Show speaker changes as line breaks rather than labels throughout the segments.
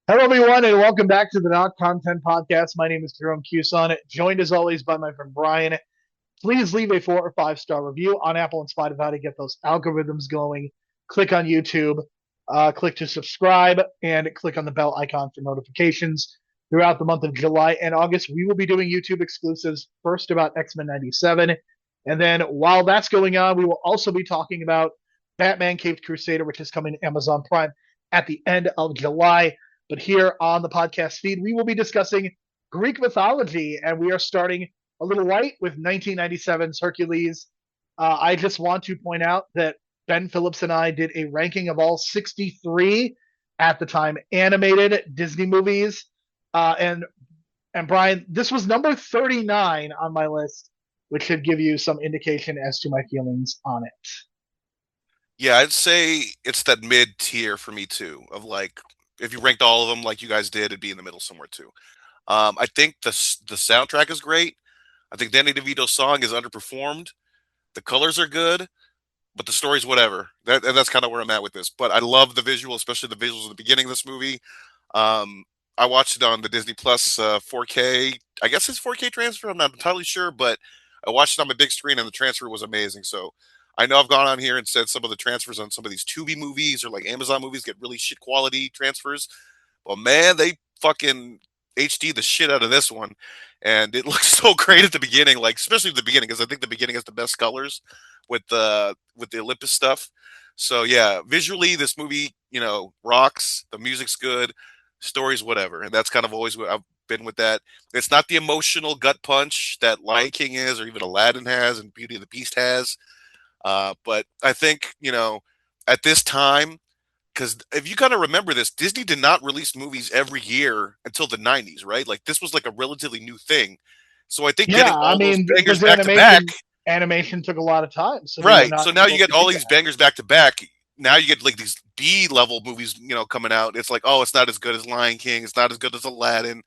Hello, everyone, and welcome back to the Not Content Podcast. My name is Jerome Cuson, joined as always by my friend Brian. Please leave a 4 or 5 star review on Apple and Spotify to get those algorithms going. Click on YouTube, click to subscribe, and click on the bell icon for notifications. Throughout the month of July and August, we will be doing YouTube exclusives, first about X-Men 97. And then while that's going on, we will also be talking about Batman Caped Crusader, which is coming to Amazon Prime at the end of July. But here on the podcast feed, we will be discussing Greek mythology, and we are starting a little light with 1997's Hercules. I just want to point out that Ben Phillips and I did a ranking of all 63 at the time animated Disney movies, and Brian, this was number 39 on my list, which should give you some indication as to my feelings on it.
Yeah, I'd say it's that mid tier for me too. Of like, if you ranked all of them like you guys did, it'd be in the middle somewhere too. I think the soundtrack is great. I think Danny DeVito's song is underperformed. The colors are good, but the story's whatever. And that's kind of where I'm at with this. But I love the visual, especially the visuals at the beginning of this movie. I watched it on the Disney Plus 4K. I guess it's 4K transfer. I'm not entirely sure, but I watched it on my big screen, and the transfer was amazing. So I know I've gone on here and said some of the transfers on some of these Tubi movies or like Amazon movies get really shit quality transfers. But man, they fucking HD the shit out of this one, and it looks so great at the beginning. Like especially at the beginning, because I think the beginning has the best colors with the Olympus stuff. So yeah, visually this movie, rocks. The music's good, story's whatever, and that's kind of always what I've been with that. It's not the emotional gut punch that Lion King is, or even Aladdin has, and Beauty of the Beast has. But I think, at this time, because if you kind of remember this, Disney did not release movies every year until the 90s, right? Like this was like a relatively new thing. So I think
Yeah,
getting
I
all those
mean,
bangers
because
back to back,
animation took a lot of time, so they were
right.
not
So now you
supposed
get
to do
all these
that.
bangers back to back. Now you get like these B level movies, coming out. It's like, oh, it's not as good as Lion King. It's not as good as Aladdin.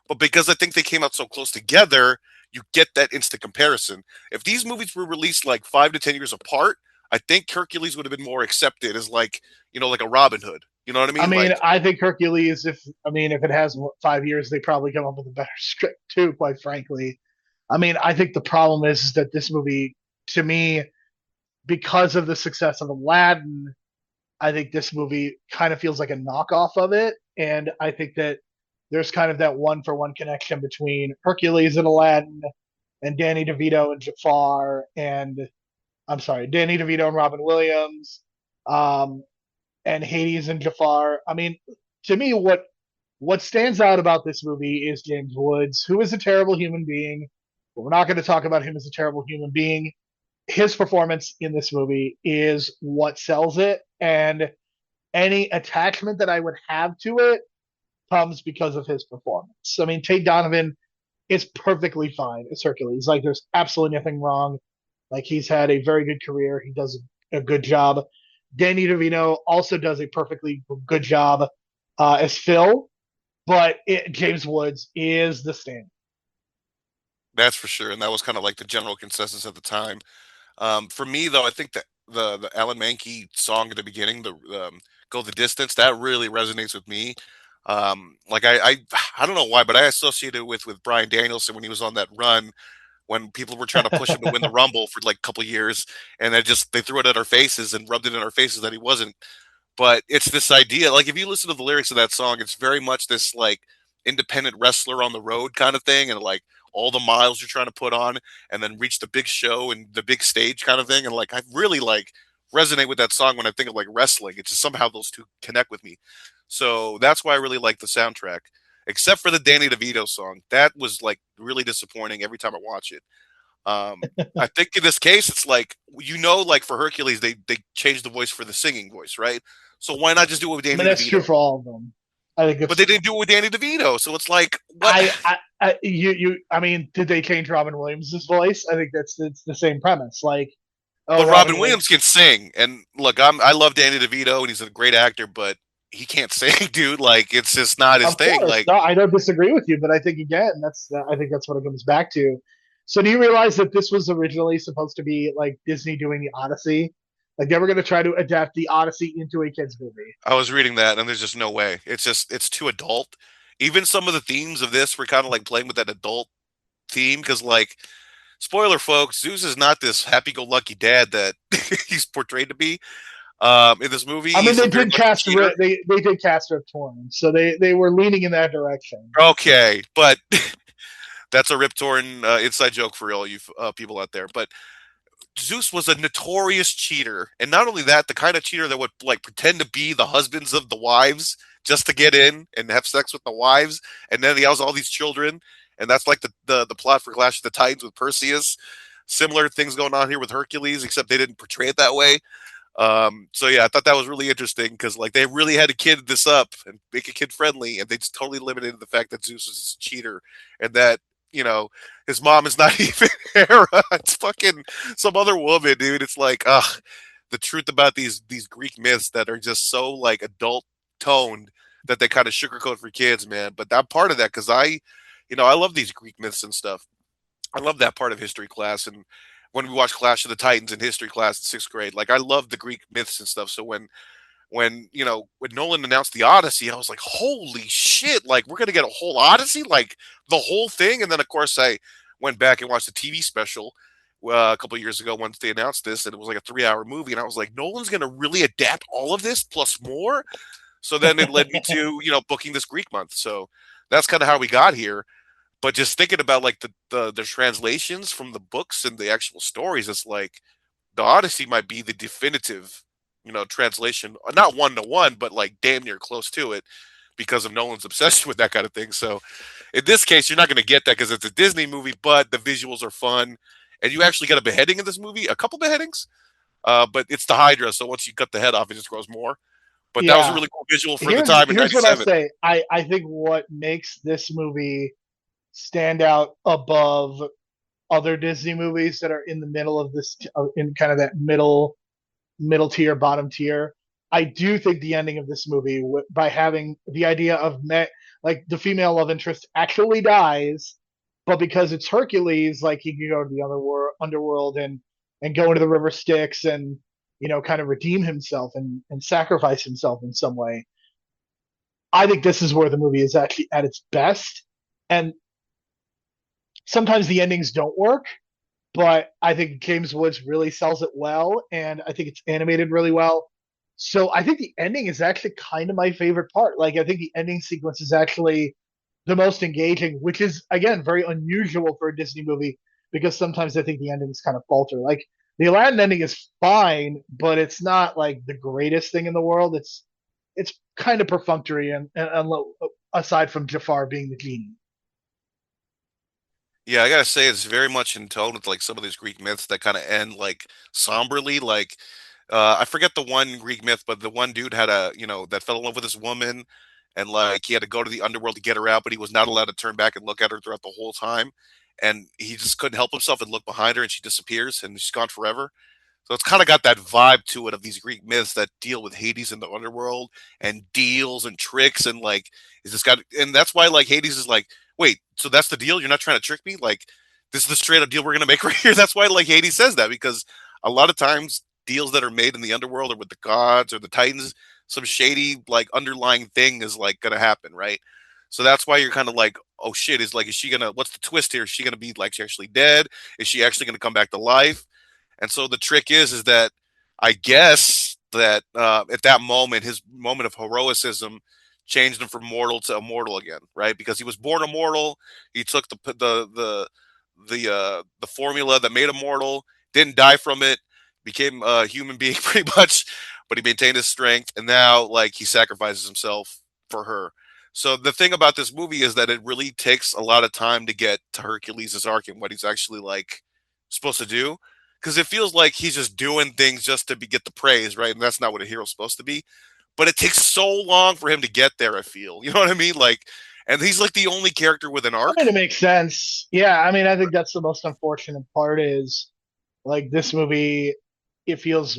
But because I think they came out so close together, you get that instant comparison. If these movies were released like 5 to 10 years apart, I think Hercules would have been more accepted as like, like a Robin Hood. You know what I
I
mean?
mean,
Like,
I think Hercules. If it has 5 years, they probably come up with a better script too. Quite frankly, I mean, I think the problem is that this movie, to me, because of the success of Aladdin, I think this movie kind of feels like a knockoff of it, and I think that there's kind of that one for one connection between Hercules and Aladdin, and Danny DeVito and Jafar, and I'm sorry, Danny DeVito and Robin Williams. Um, and Hades and Jafar. I mean, to me, what stands out about this movie is James Woods, who is a terrible human being. But we're not going to talk about him as a terrible human being. His performance in this movie is what sells it, and any attachment that I would have to it comes because of his performance. I mean, Tate Donovan is perfectly fine as Hercules. Like, there's absolutely nothing wrong. Like, he's had a very good career. He does a good job. Danny DeVito also does a perfectly good job as Phil, but James Woods is the stand.
that's for sure. And that was kind of like the general consensus at the time. For me, though, I think that the Alan Menke song at the beginning, the "Go the Distance," that really resonates with me. Like I don't know why, but I associated it with Brian Danielson when he was on that run when people were trying to push him to win the Rumble for like a couple years, and they threw it at our faces and rubbed it in our faces that he wasn't. But it's this idea, like if you listen to the lyrics of that song, it's very much this like independent wrestler on the road kind of thing, and like all the miles you're trying to put on, and then reach the big show and the big stage kind of thing. And like I really like resonate with that song when I think of like wrestling. It's just somehow those two connect with me. So that's why I really like the soundtrack. Except for the Danny DeVito song, that was like really disappointing every time I watch it. I think in this case, it's like like for Hercules, they changed the voice for the singing voice, right? So why not just do it with
I mean,
Danny
that's true
DeVito?
for all of them. I think
But
it's
they didn't do it with Danny DeVito, so it's like what?
I mean, did they change Robin Williams' voice? I think it's the same premise. Like, oh,
But
Robin
Robin
Williams.
Williams can sing, and look, I love Danny DeVito, and he's a great actor, but he can't sing, dude. Like it's just not his
Of
thing.
course,
Like
no, I don't disagree with you, but I think again, I think that's what it comes back to. So, do you realize that this was originally supposed to be like Disney doing the Odyssey? Like they were going to try to adapt the Odyssey into a kids movie.
I was reading that, and there's just no way. It's too adult. Even some of the themes of this were kind of like playing with that adult theme because, like, spoiler, folks, Zeus is not this happy-go-lucky dad that he's portrayed to be. In this movie,
I mean,
he's a very much a cheater.
They did cast Rip Torn, so they were leaning in that direction.
Okay, but that's a Rip Torn inside joke for all you people out there. But Zeus was a notorious cheater, and not only that, the kind of cheater that would like pretend to be the husbands of the wives just to get in and have sex with the wives, and then he has all these children, and that's like the plot for Clash of the Titans with Perseus. Similar things going on here with Hercules, except they didn't portray it that way. So yeah, I thought that was really interesting because like they really had to kid this up and make it kid friendly, and they just totally limited the fact that Zeus was a cheater and that his mom is not even Hera. It's fucking some other woman, dude. It's like, the truth about these Greek myths that are just so like adult toned that they kind of sugarcoat for kids, man. But I'm part of that because I love these Greek myths and stuff. I love that part of history class, and when we watch Clash of the Titans in history class in sixth grade, like I love the Greek myths and stuff. So when Nolan announced the Odyssey, I was like, holy shit! Like we're gonna get a whole Odyssey, like the whole thing. And then of course I went back and watched the TV special a couple of years ago once they announced this, and it was like a 3 hour movie, and I was like, Nolan's gonna really adapt all of this plus more. So then it led me to booking this Greek month. So that's kind of how we got here. But just thinking about like the translations from the books and the actual stories, it's like the Odyssey might be the definitive, translation, not one to one, but like damn near close to it because of Nolan's obsession with that kind of thing. So in this case, you're not going to get that because it's a Disney movie, but the visuals are fun. And you actually get a beheading in this movie, a couple beheadings, but it's the Hydra. So once you cut the head off, it just grows more. But that was a
Yeah.
really cool visual for the time in
Here's what I'll
'97.
say. I think what makes this movie stand out above other Disney movies that are in the middle of this, in kind of that middle tier, bottom tier. I do think the ending of this movie, by having the idea of like the female love interest actually dies, but because it's Hercules, like he can go to the underworld and go into the river Styx and kind of redeem himself and sacrifice himself in some way. I think this is where the movie is actually at its best, and sometimes the endings don't work, but I think James Woods really sells it well, and I think it's animated really well. So I think the ending is actually kind of my favorite part. Like I think the ending sequence is actually the most engaging, which is again very unusual for a Disney movie because sometimes I think the endings kind of falter. Like the Aladdin ending is fine, but it's not like the greatest thing in the world. It's kind of perfunctory, and aside from Jafar being the genie.
Yeah, I gotta say it's very much in tone with like some of these Greek myths that kind of end like somberly. Like, I forget the one Greek myth, but the one dude had that fell in love with this woman, and like he had to go to the underworld to get her out, but he was not allowed to turn back and look at her throughout the whole time, and he just couldn't help himself and look behind her, and she disappears, and she's gone forever. So it's kind of got that vibe to it of these Greek myths that deal with Hades in the underworld and deals and tricks and like is this guy and that's why like Hades is like, wait, so that's the deal? You're not trying to trick me? Like this is the straight up deal we're gonna make right here. That's why like Hades says that because a lot of times deals that are made in the underworld or with the gods or the titans, some shady like underlying thing is like gonna happen, right? So that's why you're kind of like, oh shit, is she gonna what's the twist here? Is she gonna be like she actually dead? Is she actually gonna come back to life? And so the trick is that I guess that at that moment, his moment of heroicism changed him from mortal to immortal again, right? Because he was born immortal. He took the formula that made him mortal, didn't die from it, became a human being pretty much, but he maintained his strength, and now like he sacrifices himself for her. So the thing about this movie is that it really takes a lot of time to get to Hercules' arc and what he's actually like supposed to do because it feels like he's just doing things just to get the praise, right? And that's not what a hero's supposed to be. But it takes so long for him to get there. I feel, you know what I mean? Like, and he's like the only character with an
I
arc.
mean, it makes sense. Yeah, I mean, I think that's the most unfortunate part is like this movie. It feels,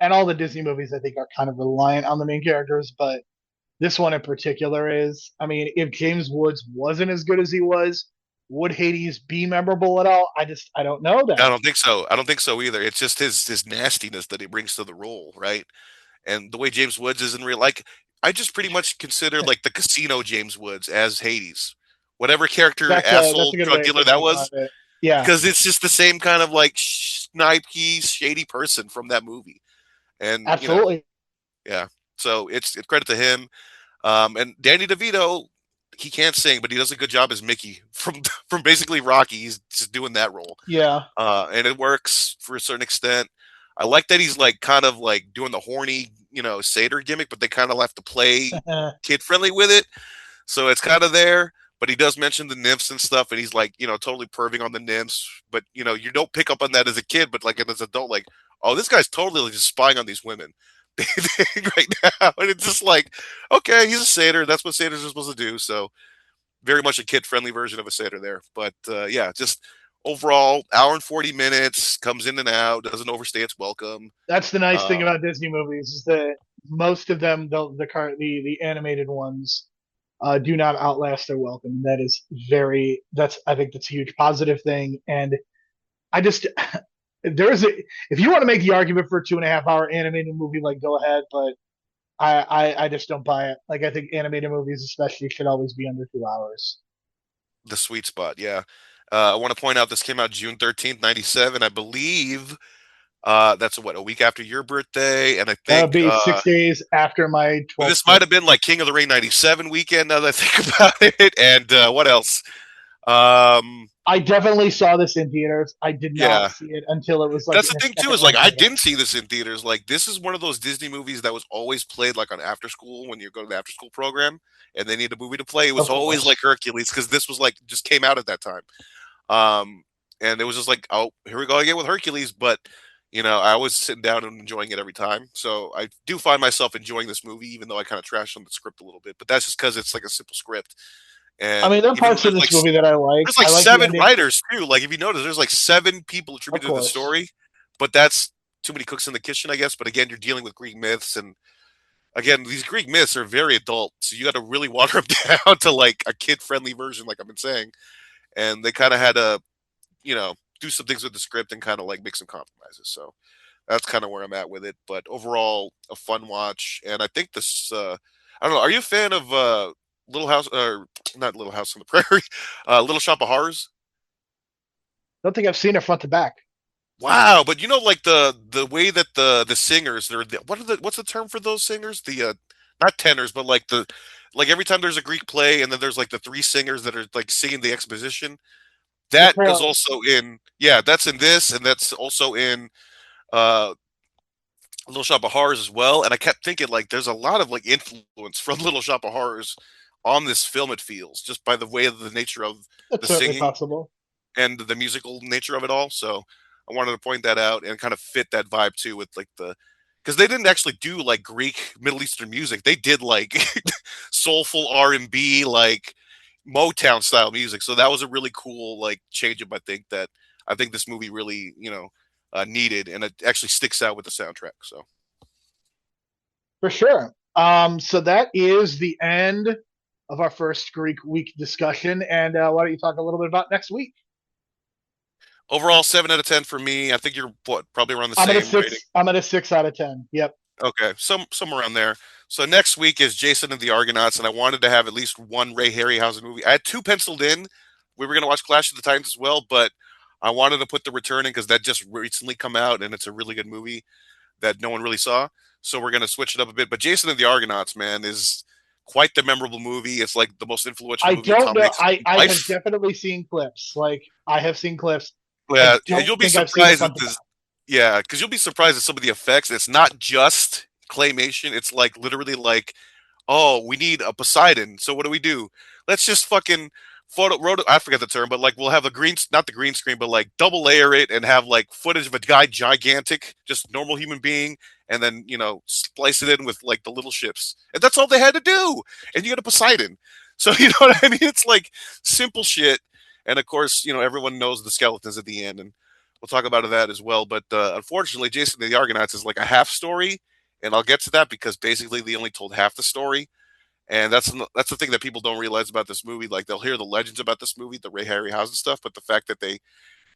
and all the Disney movies I think are kind of reliant on the main characters, but this one in particular is. I mean, if James Woods wasn't as good as he was, would Hades be memorable at all? I don't know
I
then.
don't think so. I don't think so either. It's just his nastiness that he brings to the role, right? And the way James Woods is in real, like I just pretty much consider like the Casino James Woods as Hades, whatever character
That's
asshole
a good
drug
way of
dealer that
thinking about
was,
it. Yeah,
because it's just the same kind of like snipey, shady person from that movie, and
absolutely.
yeah. So it's credit to him. And Danny DeVito, he can't sing, but he does a good job as Mickey from from basically Rocky. He's just doing that role,
Yeah.
and it works for a certain extent. I like that he's like kind of like doing the horny, satyr gimmick, but they kind of have to play kid friendly with it, so it's kind of there. But he does mention the nymphs and stuff, and he's like, totally perving on the nymphs. But you don't pick up on that as a kid, but like as an adult, like, oh, this guy's totally like, just spying on these women right now, and it's just like, okay, he's a satyr. That's what satyrs are supposed to do. So very much a kid friendly version of a satyr there. But yeah, just overall, hour and 40 minutes, comes in and out, doesn't overstay its welcome.
That's the nice thing
Uh,
about Disney movies is that most of them, the animated ones, do not outlast their welcome. That is that's I think that's a huge positive thing. And I just there is a if you want to make the argument for a 2.5 hour animated movie, like go ahead, but I just don't buy it. Like I think animated movies especially should always be under 2 hours.
the sweet spot, yeah. I want to point out this came out June 13th, 1997, I believe. That's what, a week after your birthday, and I
That'll
think
be 6 days after my
this
12th
might have
birthday.
been like King of the Ring '97 weekend. Now that I think about it, and what else? Um,
I definitely saw this in theaters. I did not
yeah,
see it until it was like
that's
in
the
a
thing too.
second
Is like
run
I
theater.
didn't see this in theaters. Like this is one of those Disney movies that was always played like on after school when you go to the after school program, and they need a movie to play. It was
Of
always like
course.
Hercules because this was like just came out at that time. Um, and it was just like, oh, here we go again with Hercules. But I was sitting down and enjoying it every time. So I do find myself enjoying this movie, even though I kind of trashed on the script a little bit. But that's just because it's like a simple script,
I mean,
and
there are
even though
parts of this movie that I like.
there's like
I like the
seven
ending,
writers too. Like if you notice, there's like seven people
of
attributed to the
course.
story, but that's too many cooks in the kitchen, I guess. But again, you're dealing with Greek myths, and again, these Greek myths are very adult, so you got to really water them down to like a kid-friendly version, like I've been saying. And they kind of had to, do some things with the script and kind of like make some compromises. So that's kind of where I'm at with it. But overall, a fun watch, and I think this. I don't know. Are you a fan of Little House, or not Little House on the Prairie, Little Shop of Horrors?
Don't think I've seen it front to back.
Wow, but like the way that the singers, what's the term for those singers? The not tenors, but like like every time there's a Greek play and then there's like the three singers that are like singing the exposition.
The
That is
trailers.
also in, yeah, that's in this, and that's also in uh Little Shop of Horrors as well. And I kept thinking like there's a lot of like influence from Little Shop of Horrors on this film, it feels, just by the way of the nature of
That's
the
certainly
singing
possible.
and the musical nature of it all. So I wanted to point that out and kind of fit that vibe too with like because they didn't actually do like Greek Middle Eastern music. They did like soulful R&B, like Motown style music. So that was a really cool like change up. I think this movie really needed, and it actually sticks out with the soundtrack. So
For sure. So that is the end of our first Greek week discussion. And why don't you talk a little bit about next week?
overall, 7 out of 10 for me. I think you're probably around the
I'm at a
same rating.
six. I'm at a 6 out of 10. Yep.
Okay, somewhere around there. So next week is Jason and the Argonauts, and I wanted to have at least one Ray Harryhausen movie. I had two penciled in. We were going to watch Clash of the Titans as well, but I wanted to put The Return in because that just recently come out, and it's a really good movie that no one really saw. So we're going to switch it up a bit. But Jason and the Argonauts, man, is quite the memorable movie. It's like the most influential
I
movie of
don't
Tom
know.
Hanks'
I have
life.
definitely seen clips. Like I have seen clips. I
Yeah, and
don't
you'll be
think I've seen it
surprised at
front to back.
this. Yeah, because you'll be surprised at some of the effects. It's not just claymation. It's like literally like, oh, we need a Poseidon. So what do we do? Let's just fucking I forget the term, but like we'll have a not the green screen, but like double layer it and have like footage of a guy gigantic, just normal human being, and then splice it in with like the little ships, and that's all they had to do. And you get a Poseidon. So you know what I mean? It's like simple shit, and of course everyone knows the skeletons at the end, and we'll talk about that as well. But unfortunately, Jason and the Argonauts is like a half story, and I'll get to that because basically they only told half the story, And that's the thing that people don't realize about this movie. Like they'll hear the legends about this movie, the Ray Harryhausen stuff, but the fact that they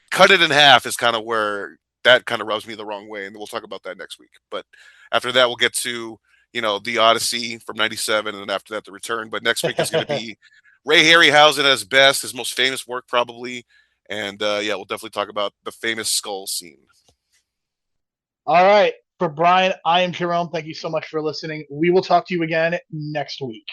cut it in half is kind of where that kind of rubs me the wrong way, and we'll talk about that next week. But after that, we'll get to the Odyssey from '97, and then after that, the Return. But next week is going to be Ray Harryhausen at his best, his most famous work probably, and yeah, we'll definitely talk about the famous skull scene.
All right. For Brian, I am Jerome. Thank you so much for listening. We will talk to you again next week.